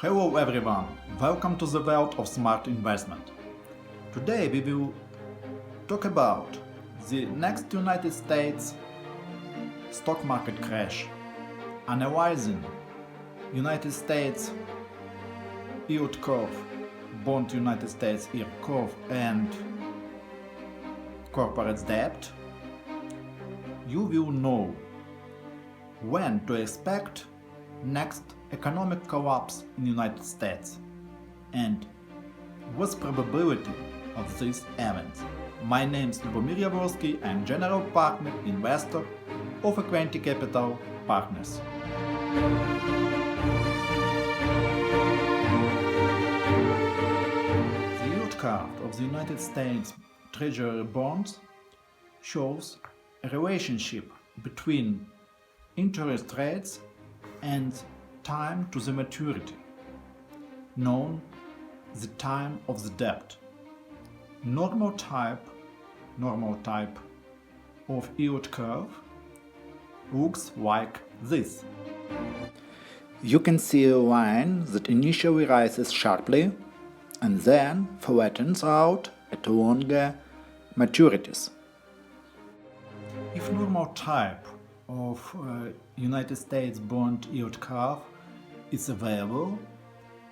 Hello everyone, welcome to the world of smart investment. Today we will talk about the next United States stock market crash, analyzing United States yield curve, bond United States yield curve and corporate debt. You will know when to expect next economic collapse in United States and what's probability of this event. My name is Liubomyr, I'm general partner investor of Equity Capital Partners. The yield curve of the United States Treasury bonds shows a relationship between interest rates and time to the maturity, known the time of the debt. Normal type of yield curve looks like this. You can see a line that initially rises sharply and then flattens out at longer maturities. If normal type of United States bond yield curve is available,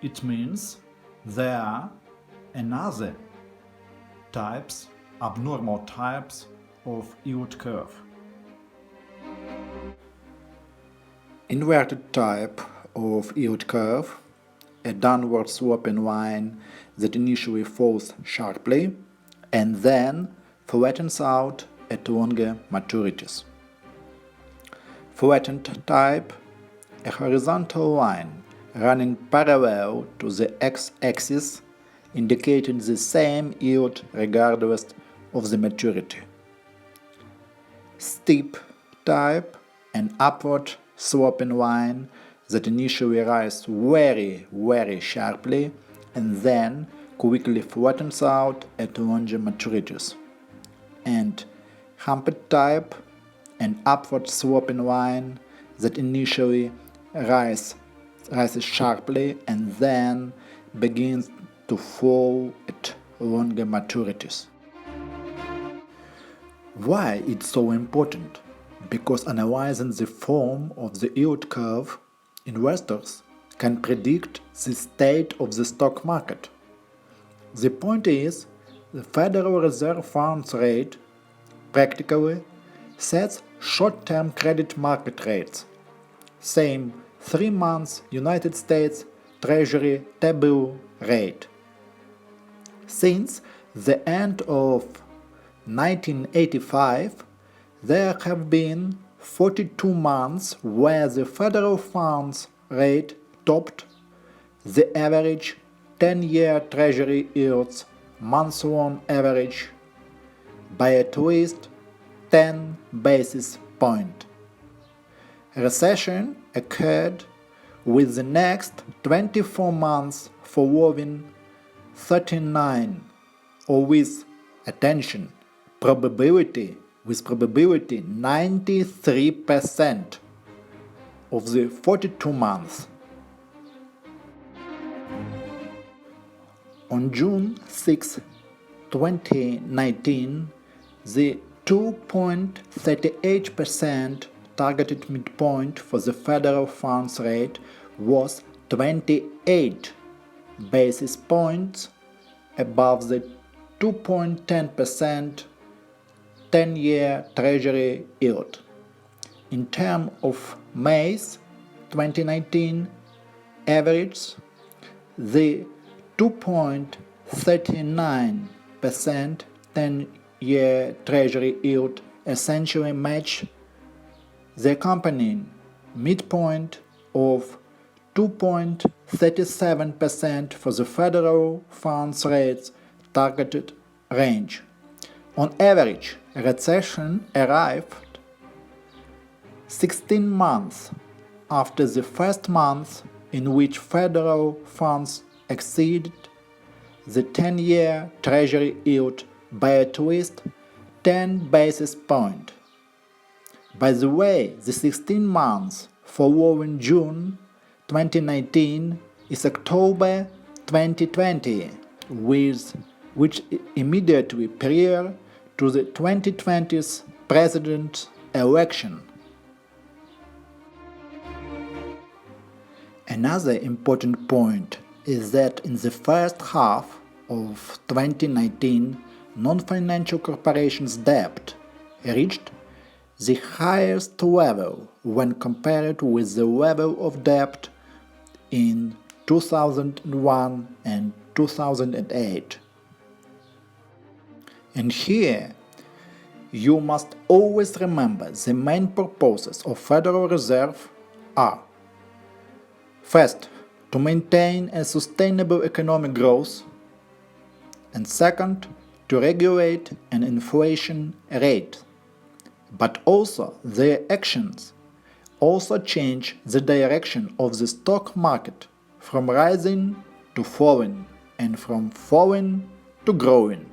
it means there are another types, abnormal types of yield curve. Inverted type of yield curve, a downward sloping line that initially falls sharply and then flattens out at longer maturities. Flattened type, a horizontal line running parallel to the x-axis, indicating the same yield regardless of the maturity. Steep type, an upward sloping line that initially rises very sharply and then quickly flattens out at longer maturities. And humped type, an upward sloping line that initially rises sharply and then begins to fall at longer maturities. Why it's so important? Because analyzing the form of the yield curve, investors can predict the state of the stock market. The point is, the Federal Reserve funds rate practically sets short-term credit market rates. Same 3 months United States Treasury T-bill rate. Since the end of 1985, there have been 42 months where the federal funds rate topped the average 10-year Treasury yields month-long average by at least 10 basis points. Recession occurred with the next 24 months following 39, or with, attention, probability 93% of the 42 months. On June 6, 2019, the 2.38% targeted midpoint for the federal funds rate was 28 basis points above the 2.10% 10-year Treasury yield. In terms of May's 2019 average, the 2.39% 10-year Treasury yield essentially matched the accompanying midpoint of 2.37% for the federal funds rate's targeted range. On average, a recession arrived 16 months after the first month in which federal funds exceeded the 10-year Treasury yield by at least 10 basis points. By the way, the 16 months following June 2019 is October 2020, which immediately prior to the 2020 president election. Another important point is that in the first half of 2019, non-financial corporations' debt reached the highest level when compared with the level of debt in 2001 and 2008. And here, you must always remember the main purposes of Federal Reserve are: first, to maintain a sustainable economic growth, and second, to regulate an inflation rate. But also their actions also change the direction of the stock market from rising to falling and from falling to growing.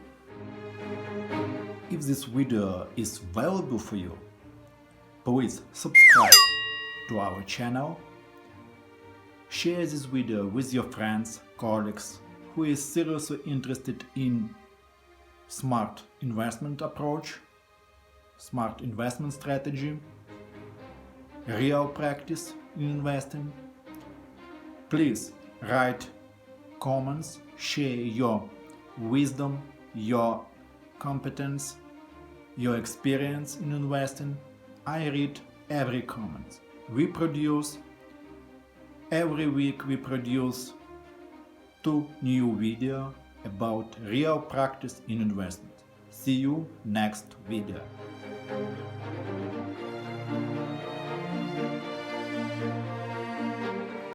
If this video is valuable for you, please subscribe to our channel, share this video with your friends, colleagues who is seriously interested in smart investment approach, smart investment strategy, real practice in investing. Please write comments, share your wisdom, your competence, your experience in investing. I read every comment. Every week we produce 2 new videos about real practice in investment. See you next video.